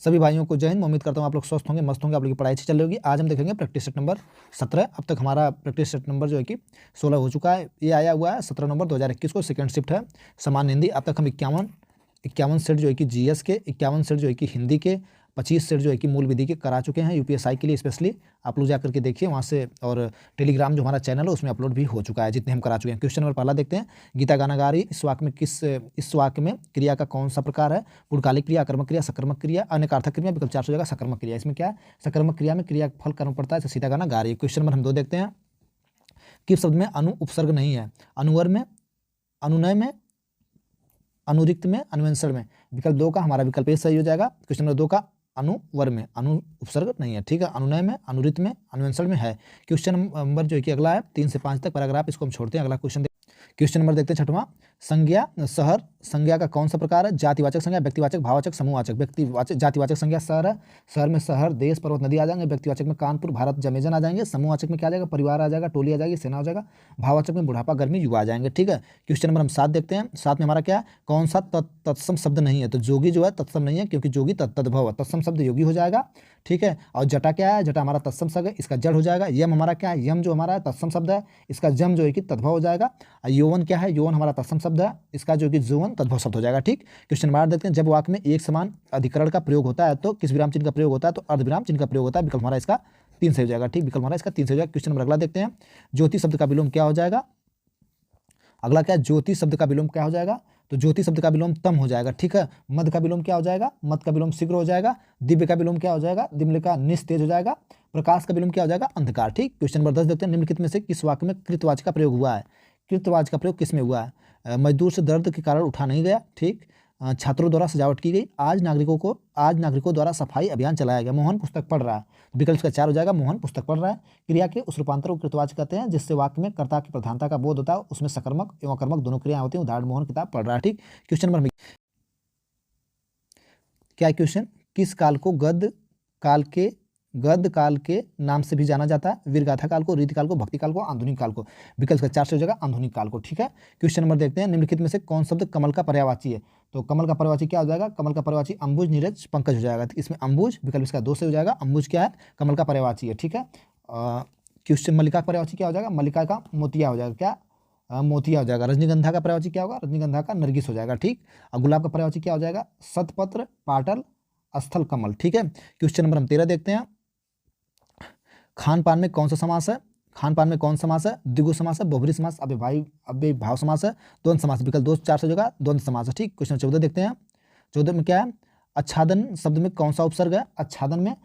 सभी भाइयों को जय हिंद। उम्मीद करता हूँ आप लोग स्वस्थ होंगे, मस्त होंगे, आप लोग की पढ़ाई अच्छी चल रही होगी। आज हम देखेंगे प्रैक्टिस सेट नंबर 17। अब तक हमारा प्रैक्टिस सेट नंबर जो है कि 16 हो चुका है। ये आया हुआ है 17 नंबर 2021 को, सेकंड शिफ्ट है सामान्य हिंदी। अब तक हम 51 सेट जो है कि जीएस के, 51 सेट जो है कि हिंदी के, 25 सेट जो है कि मूल विधि के करा चुके हैं यूपीएसआई के लिए स्पेशली। आप लोग जाकर के देखिए वहाँ से, और टेलीग्राम जो हमारा चैनल है उसमें अपलोड भी हो चुका है जितने हम करा चुके हैं। क्वेश्चन नंबर पहला देखते हैं। गीता गाना गा रही, इस वाक्य में क्रिया का कौन सा प्रकार है? गुणकालिक क्रिया, आकर्मक क्रिया, सकर्मक क्रिया, अनकारथक क्रिया। विकल्प 4 हो जाएगा सकर्मक क्रिया। इसमें क्या है? सकर्मक क्रिया में क्रिया फल कर्म पड़ता है, सीता गाना गा रही है। क्वेश्चन नंबर हम 2 देखते हैं। किस शब्द में अनु उपसर्ग नहीं है? अनुवर में, अनुनय में, अनुरिक्त में, अनुवंशण में। विकल्प 2 का हमारा विकल्प ए सही हो जाएगा। क्वेश्चन नंबर 2 का अनुवर में अनु उपसर्ग नहीं है, ठीक है। अनुनय में, अनुरित में, अनुवंशण में है। क्वेश्चन नंबर जो है कि अगला है 3 से 5 तक पैराग्राफ, इसको हम छोड़ते हैं। अगला क्वेश्चन नंबर देखते हैं 6वां। संज्ञा, शहर संज्ञा का कौन सा प्रकार है? जातिवाचक संज्ञा, व्यक्तिवाचक, भाववाचक, समूहवाचक। व्यक्तिवाचक, जातिवाचक संज्ञा शहर है, शहर में शहर, देश, पर्वत, नदी आ जाएंगे। व्यक्तिवाचक में कानपुर, भारत, जमेजन आ जाएंगे। समूहवाचक में क्या आ जाएगा? परिवार आ जाएगा, टोली आ जाएगी, सेना हो जाएगा। भाववाचक में बुढ़ापा, गर्मी, युवा आ जाएंगे, ठीक है। क्वेश्चन नंबर हम 7 देखते हैं। 7 में हमारा क्या है? कौन सा तत्सम शब्द नहीं है? तो जोगी जो है तत्सम नहीं है, क्योंकि जोगी तद्भव है। तत्सम शब्द योगी हो जाएगा, ठीक है। और जटा क्या है? जटा हमारा तत्सम शब्द है, इसका जड़ हो जाएगा। यम हमारा क्या है? यम जो हमारा है तत्सम शब्द है, इसका जम जो है कि तद्भव हो जाएगा। यौवन क्या है? यौवन हमारा तत्सम शब्द है, इसका जो कि यौवन तद्भव शब्द हो जाएगा, ठीक। क्वेश्चन नंबर 8 देखते हैं। जब वाक्य में एक समान अधिकरण का प्रयोग होता है तो किस विराम चिन्ह का प्रयोग होता है? तो अर्धविराम चिन्ह का प्रयोग होता है। विकल्प हमारा इसका 3 से हो जाएगा, ठीक। विकल्प हमारा इसका 3 से हो जाएगा। क्वेश्चन नंबर अगला देखते हैं। ज्योति शब्द का विलोम क्या हो जाएगा? अगला क्या है? ज्योति शब्द का विलोम क्या हो जाएगा? तो ज्योति शब्द का विलोम तम हो जाएगा, ठीक है। मद का विलोम क्या हो जाएगा? मद का विलोम शीघ्र हो जाएगा। दिव्य का विलोम क्या हो जाएगा? दिव्य का निस्तेज हो जाएगा। प्रकाश का विलोम क्या हो जाएगा? अंधकार, ठीक। क्वेश्चन नंबर 10 देखते हैं। निम्नलिखित में से किस वाक्य में कृतवाच का प्रयोग हुआ है? कृतवाच का प्रयोग किस में हुआ है? मजदूर से दर्द के कारण उठा नहीं गया, ठीक। छात्रों द्वारा सजावट की गई। आज नागरिकों द्वारा सफाई अभियान चलाया गया। मोहन पुस्तक पढ़ रहा है। विकल्प का 4 हो जाएगा। मोहन पुस्तक पढ़ रहा है। क्रिया के उस रूपांतर को कृतवाच कहते हैं जिससे वाक्य में कर्ता की प्रधानता का बोध होता है। उसमें सकर्मक एवं अकर्मक दोनों क्रियाएं होती हैं। उदाहरण मोहन किताब पढ़ रहा है, ठीक। क्वेश्चन नंबर क्या क्वेश्चन? किस काल को गद्य काल के नाम से भी जाना जाता है? वीरगाथा काल को, रीति काल को, भक्ति काल को, आधुनिक काल को। विकल्प का 4 से हो जाएगा आधुनिक काल को, ठीक है। क्वेश्चन नंबर देखते हैं। निम्नलिखित में से कौन शब्द कमल का पर्यायवाची है? तो कमल का पर्यायवाची क्या हो जाएगा? कमल का पर्यायवाची अंबुज, नीरज, पंकज हो जाएगा। इसमें अंबुज, विकल्प इसका 2 से हो जाएगा। अंबुज क्या है? कमल का पर्यायवाची है, ठीक है। क्वेश्चन मल्लिका का पर्यायवाची क्या हो जाएगा? मल्लिका का मोतिया हो जाएगा, क्या? मोतिया हो जाएगा। रजनीगंधा का पर्यायवाची क्या होगा? रजनीगंधा का नरगिस हो जाएगा, ठीक। और गुलाब का पर्यायवाची क्या हो जाएगा? सतपत्र, पाटल, स्थल कमल, ठीक है। क्वेश्चन नंबर हम 13 देखते हैं। खान पान में कौन सा समास है? खान पान में कौन समास है? द्विगु समास है, बहुब्रीहि समास, अव्ययभाव समास है, द्वंद्व समास। विकल्प 2 4 से हो जाएगा द्वंद्व समास है, ठीक। क्वेश्चन 14 देखते हैं। 14 में क्या है? आच्छादन शब्द में कौन सा उपसर्ग है? आच्छादन में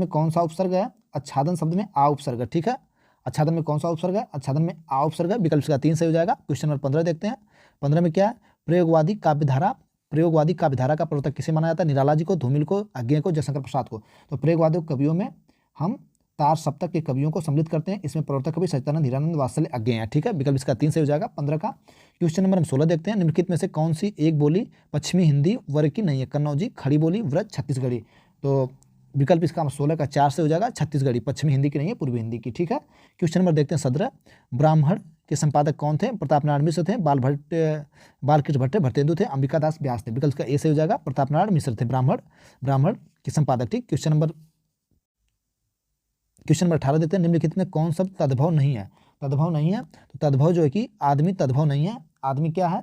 कौन सा उपसर्ग है? आच्छादन शब्द में आ उपसर्ग है, ठीक है। आच्छादन में कौन सा उपसर्ग है? आच्छादन में आ उपसर्ग है। विकल्प का 3 से हो जाएगा। क्वेश्चन नंबर 15 देखते हैं। 15 में क्या है? प्रयोगवादी काव्यधारा का प्रवर्तक किसे माना जाता है? निराला जी को, धूमिल को, अज्ञेय को, जयशंकर प्रसाद को। तो प्रयोगवादी कवियों में हम तार सप्तक के कवियों को सम्मिलित करते हैं। इसमें प्रवर्तक कवि सच्चिदानंद, हीरानंद, वात्सल्य, अज्ञेय है, ठीक है। विकल्प इसका 3 से हो जाएगा 15 का। क्वेश्चन नंबर हम 16 देखते हैं। निम्नलिखित में से कौन सी एक बोली पश्चिमी हिंदी वर्ग की नहीं है? कन्नौजी, खड़ी बोली, व्रज, छत्तीसगढ़ी। तो विकल्प इसका 16 का 4 से हो जाएगा। छत्तीसगढ़ी पश्चिमी हिंदी की नहीं है, पूर्वी हिंदी की, ठीक है। क्वेश्चन नंबर देखते हैं 17। ब्राह्मण के संपादक कौन थे? प्रताप नारायण मिश्र थे, बालकृष्ण भट्ट, भट्टेंदु थे, अंबिका दास व्यास थे। विकल्प का ए से हो जाएगा। प्रताप नारायण मिश्र थे ब्राह्मण के संपादक, ठीक। क्वेश्चन नंबर 18 देखते हैं। निम्नलिखित में कौन शब्द तद्भव नहीं है? तद्भव नहीं है, तो तद्भव जो है कि आदमी तद्भव नहीं है। आदमी क्या है?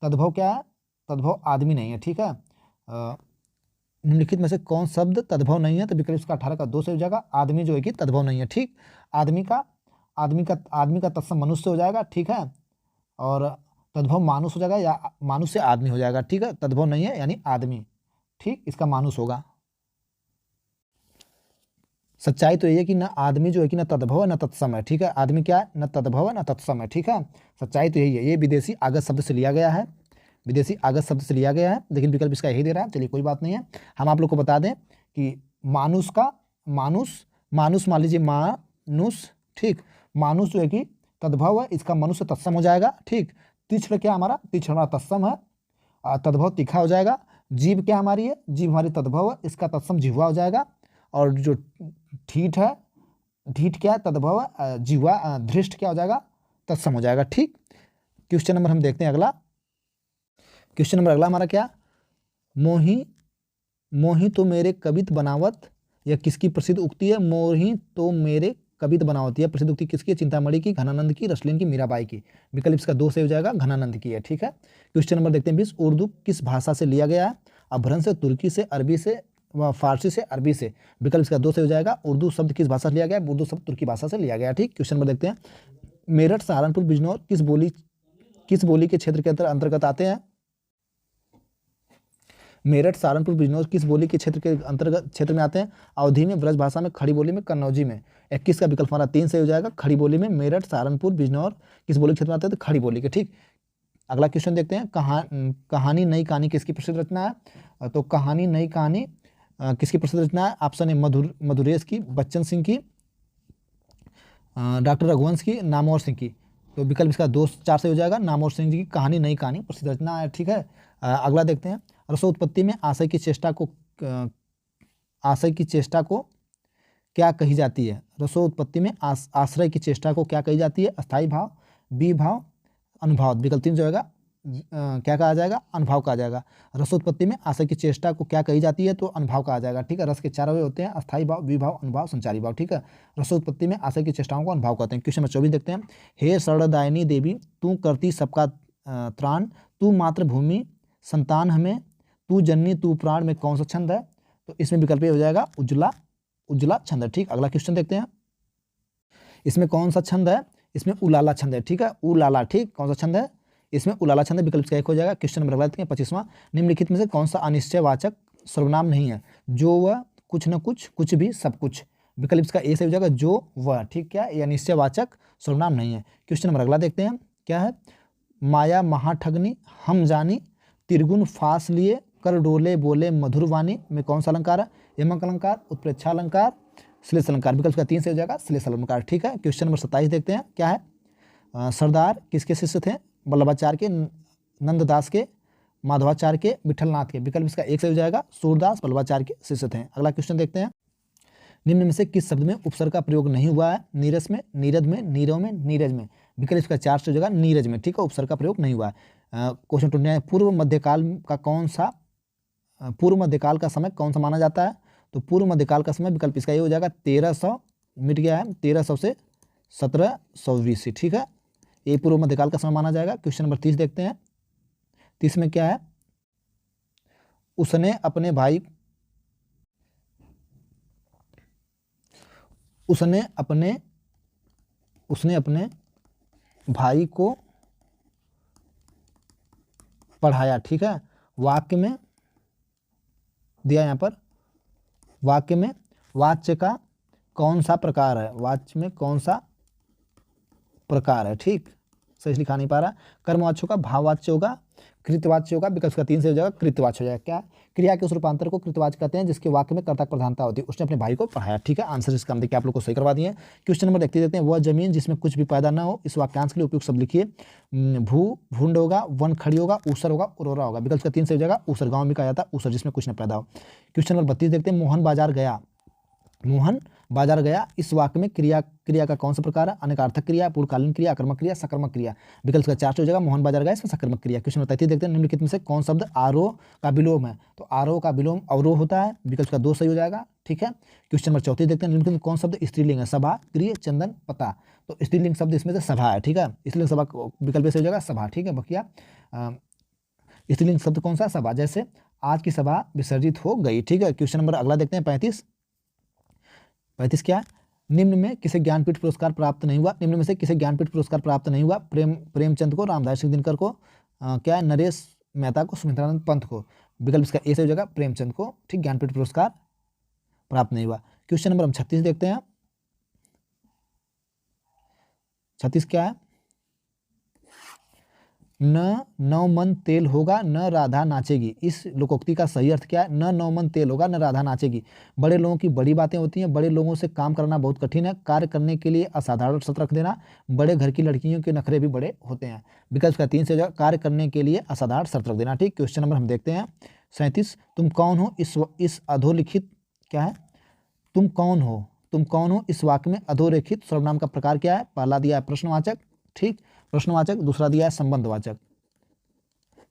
तद्भव क्या है? तद्भव आदमी नहीं है, ठीक है। निम्नलिखित में से कौन शब्द तद्भव नहीं है? तो विकल्प इसका 18 का 2 से हो जाएगा। आदमी जो है कि तद्भव नहीं है, ठीक। आदमी का तत्सम मनुष्य हो जाएगा, ठीक है। और तद्भव मानुष हो जाएगा, या मानुष से आदमी हो जाएगा, ठीक है। तद्भव नहीं है यानी आदमी, ठीक, इसका मानुष होगा। सच्चाई तो ये है कि ना आदमी जो है कि ना तद्भव है ना तत्सम है, ठीक है। आदमी क्या है? न तद्भव है ना तत्सम है, ठीक है। सच्चाई तो यही है। ये विदेशी आगत शब्द से लिया गया है, लेकिन विकल्प इसका यही दे रहा है। चलिए कोई बात नहीं है। हम आप लोग को बता दें कि मानुष मान लीजिए मानुष, ठीक। मानुष जो है कि तद्भव है, इसका मनुष्य तत्सम हो जाएगा, ठीक। तीक्ष्ण क्या हमारा? तीक्ष्ण हमारा तत्सम है, तद्भव तीखा हो जाएगा। जीभ क्या हमारी है? जीभ हमारी तद्भव है, इसका तत्सम जिह्वा हो जाएगा। और जो ढीठ है, ढीठ क्या है? तद्भव है, जिह्वा। धृष्ट क्या हो जाएगा? तत्सम हो जाएगा, ठीक। क्वेश्चन नंबर हम देखते हैं अगला। क्वेश्चन नंबर अगला हमारा क्या? मोही मोही तो मेरे कवित बनावत, यह किसकी प्रसिद्ध उक्ति है? मोही तो मेरे कवित बनावत, यह प्रसिद्ध उक्ति किसकी है? चिंतामणि की, घनानंद की, रसलीन की, मीराबाई की। विकल्प इसका 2 सही हो जाएगा, घनानंद की है। ठीक है, क्वेश्चन नंबर देखते हैं 20, उर्दू किस भाषा से लिया गया है? अभ्रंश से, तुर्की से, अरबी से, फारसी से, अरबी से। विकल्प इसका 2 सही हो जाएगा, उर्दू शब्द किस भाषा से लिया गया है? उर्दू शब्द तुर्की भाषा से लिया गया है। ठीक, क्वेश्चन नंबर देखते हैं, मेरठ, सहारनपुर, बिजनौर किस बोली के क्षेत्र के अंतर्गत आते हैं? मेरठ, सहारनपुर, बिजनौर किस बोली के क्षेत्र के अंतर्गत क्षेत्र में आते हैं? अवधी में, ब्रज भाषा में, खड़ी बोली में, कन्नौजी में। 21 का विकल्प हमारा 3 सही हो जाएगा, खड़ी बोली में। मेरठ, सहारनपुर, बिजनौर किस बोली के क्षेत्र में आते हैं? तो खड़ी बोली के। ठीक, अगला क्वेश्चन देखते हैं, कहानी नई कहानी किसकी प्रसिद्ध रचना है? तो कहानी नई कहानी किसकी प्रसिद्ध रचना है? ऑप्शन ए मधुरेश की, बच्चन सिंह की, डॉक्टर रघुवंश की, नामवर सिंह की। तो विकल्प इसका 2-4 से हो जाएगा, नामवर सिंह जी की कहानी नई कहानी प्रसिद्ध रचना है। ठीक है, अगला देखते हैं, रसोत्पत्ति में आशय की चेष्टा को क्या कही जाती है? रसोत्पत्ति में आश्रय की चेष्टा को क्या कही जाती है? अस्थाई भाव, बी भाव, अनुभाव। विकल्प 3 जो होगा क्या कहा जाएगा? अनुभाव कहा जाएगा। रसोत्पत्ति में आशय की चेष्टा को क्या कही जाती है? तो अनुभाव कहा जाएगा। ठीक है, रस के 4 अवयव होते हैं, अस्थाई भाव, विभाव, अनुभाव, संचारी भाव। ठीक है, रसोत्पत्ति में आशय की चेष्टाओं को अनुभाव कहते हैं। क्वेश्चन नंबर 24 देखते हैं, हे शरदायिनी देवी, तू करती सबका त्राण, तू मातृभूमि संतान हमें, तू जननी तू प्राण में कौन सा छंद है? तो इसमें विकल्प हो जाएगा उज्ज्वला छंद है। ठीक, अगला क्वेश्चन देखते हैं, इसमें कौन सा छंद है? इसमें उलाला छंद है। ठीक है, उलाला। ठीक, कौन सा छंद है? इसमें उलाला छंद है। विकल्प का 1 हो जाएगा। क्वेश्चन नंबर 25वां, निम्नलिखित में से कौन सा अनिश्चयवाचक सर्वनाम नहीं है? जो वह, कुछ न कुछ, कुछ भी, सब कुछ। विकल्प का ए से हो जाएगा, जो वह। ठीक, क्या ये अनिश्चयवाचक सर्वनाम नहीं है। क्वेश्चन नंबर अगला देखते हैं, क्या है? माया महाठगनी, हम जानी, त्रिगुण फास लिए, कर डोले बोले मधुरवाणी में कौन सा अलंकार है? यमक अलंकार, उत्प्रेक्षा अलंकार, श्लेष अलंकार। विकल्प का 3 से हो जाएगा, श्लेष अलंकार। ठीक है, क्वेश्चन नंबर 27 देखते हैं, क्या है? सरदार किसके शिष्य थे? वल्लभाचार्य के, नंददास के, माधवाचार्य के, विठलनाथ के। विकल्प इसका 1 से हो जाएगा, सूरदास वल्लभाचार्य के शिष्य थे। अगला क्वेश्चन देखते हैं, निम्न में से किस शब्द में उपसर्ग का प्रयोग नहीं हुआ है? नीरस में, नीरद में, नीरव में, नीरज में। विकल्प इसका 4 से हो जाएगा, नीरज में। ठीक है, उपसर्ग का प्रयोग नहीं हुआ है। क्वेश्चन 29, पूर्व मध्यकाल का समय कौन सा माना जाता है? तो पूर्व मध्यकाल का समय विकल्प इसका ये हो जाएगा, 1300 मिट गया है, 1300 से 1720। ठीक है, ये पूर्व मध्यकाल का समय माना जाएगा। क्वेश्चन नंबर 30 देखते हैं, 30 में क्या है? उसने अपने भाई को पढ़ाया। ठीक है, वाक्य में दिया, यहाँ पर वाक्य में वाच्य का कौन सा प्रकार है? वाच्य में कौन सा प्रकार है? ठीक, सही लिखा नहीं पा रहा। कर्मवाच्य होगा, भाववाच्य होगा, कृतवाच्य होगा। विकल्प का 3 से हो जाएगा, कृतवाच्य हो जाएगा। क्या? क्रिया के उस रूपांतर को कृतवाच्य कहते हैं जिसके वाक्य में कर्ता प्रधानता होती है। उसने अपने भाई को पढ़ाया। ठीक है, आंसर इसका हम देखिए आप लोग को सही करवा दिए। क्वेश्चन नंबर देखते देते हैं, वह जमीन जिसमें कुछ भी पैदा ना हो, इस वाक्यांश के लिए उपयुक्त शब्द लिखिए। भूंड होगा, वन खड़ी होगा, ऊसर होगा, उरोरा होगा। विकल्प का 3 से हो जाएगा, ऊसर। गाँव में कहा जाता है ऊसर, जिसमें कुछ न पैदा हो। क्वेश्चन नंबर 32 देखते हैं, मोहन बाजार गया, इस वाक्य में क्रिया का कौन सा प्रकार है? अनेकार्थक क्रिया, पूर्वकालीन क्रिया, आक्रमक क्रिया, सकर्मक क्रिया। विकल्प का 4 हो जाएगा, मोहन बाजार गया, इसमें सकर्मक क्रिया। क्वेश्चन नंबर 33 देखते हैं, निम्नलिखित में से कौन शब्द आरोह का विलोम है? तो आरोह का विलोम अवरोह होता है। विकल्प का 2 सही हो जाएगा। ठीक है, क्वेश्चन नंबर 34 देखते हैं, निम्नलिखित में कौन शब्द स्त्रीलिंग है? सभा, गृह, चंदन, पता। तो स्त्रीलिंग शब्द इसमें से सभा है। ठीक है, स्त्रीलिंग सभा, विकल्प से हो जाएगा सभा। ठीक है, बकिया स्त्रीलिंग शब्द कौन सा? सभा। जैसे आज की सभा विसर्जित हो गई। ठीक है, क्वेश्चन नंबर अगला देखते हैं, 35 क्या है? निम्न में किसे ज्ञानपीठ पुरस्कार प्राप्त नहीं हुआ? निम्न में से किसे ज्ञानपीठ पुरस्कार प्राप्त नहीं हुआ? प्रेमचंद को, रामधारी सिंह दिनकर को, क्या है, नरेश मेहता को, सुमित्रानंद पंत को। विकल्प इसका ए से हो जाएगा, प्रेमचंद को। ठीक, ज्ञानपीठ पुरस्कार प्राप्त नहीं हुआ। क्वेश्चन नंबर हम 36 देखते हैं, 36 क्या है? न नौ मन तेल होगा न राधा नाचेगी। इस लोकोक्ति का सही अर्थ क्या है? न नौ मन तेल होगा न राधा नाचेगी। बड़े लोगों की बड़ी बातें होती हैं, बड़े लोगों से काम करना बहुत कठिन है, कार्य करने के लिए असाधारण शर्त रख देना, बड़े घर की लड़कियों के नखरे भी बड़े होते हैं। विकल्प का 3 से जाएगा, कार्य करने के लिए असाधारण शर्त रख देना। ठीक, क्वेश्चन नंबर हम देखते हैं 37, तुम कौन हो? इस अधोलिखित क्या है? तुम कौन हो इस वाक्य में अधोरेखित सर्वनाम का प्रकार क्या है? पहला दिया है प्रश्नवाचक। ठीक, प्रश्नवाचक। दूसरा दिया है संबंधवाचक।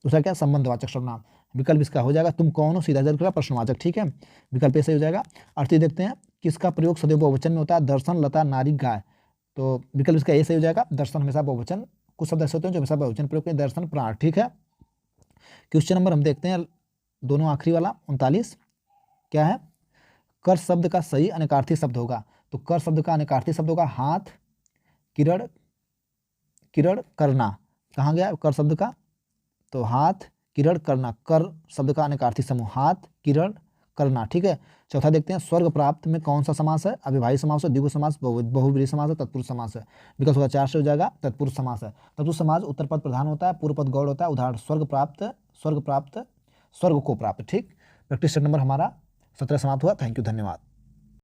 दूसरा क्या? संबंधवाचक सर्वनाम। विकल्प इसका हो जाएगा तुम कौन हो, सीधा जरूर प्रश्नवाचक, ठीक है, विकल्प ऐसे हो जाएगा। 38 देखते हैं, किसका प्रयोग सदैव बहुवचन में होता है, दर्शन, लता, नारी, गाय। तो विकल्प इसका ऐसे हो जाएगा, दर्शन हमेशा बहुवचन, कुछ शब्द ऐसे होते हैं जो हमेशा बहुवचन प्रयोग करें, दर्शन, प्राण, ठीक है। क्वेश्चन नंबर हम देखते हैं दोनों आखिरी वाला 39, क्या है, कर शब्द का सही अनेकार्थी शब्द होगा। तो कर शब्द का अनेकार्थी शब्द होगा हाथ, किरण, किरण, करना। कहाँ गया कर शब्द का, तो हाथ, किरण, करना, कर शब्द का अनेकार्थी समूह हाथ, किरण, करना, ठीक है। चौथा देखते हैं, स्वर्ग प्राप्त में कौन सा समास है, अविभाज्य समास है, द्विगु समास, बहुब्रीहि समास है, तत्पुरुष समास है। विकल्प होगा 4 से हो जाएगा, तत्पुरुष समास है। तत्पुरुष समास उत्तर पद प्रधान होता है, पूर्व पद गौड़ होता है। उदाहरण स्वर्ग प्राप्त, स्वर्ग प्राप्त, स्वर्ग को प्राप्त, ठीक। प्रैक्टिस सेट नंबर हमारा 17 समाप्त हुआ। थैंक यू, धन्यवाद।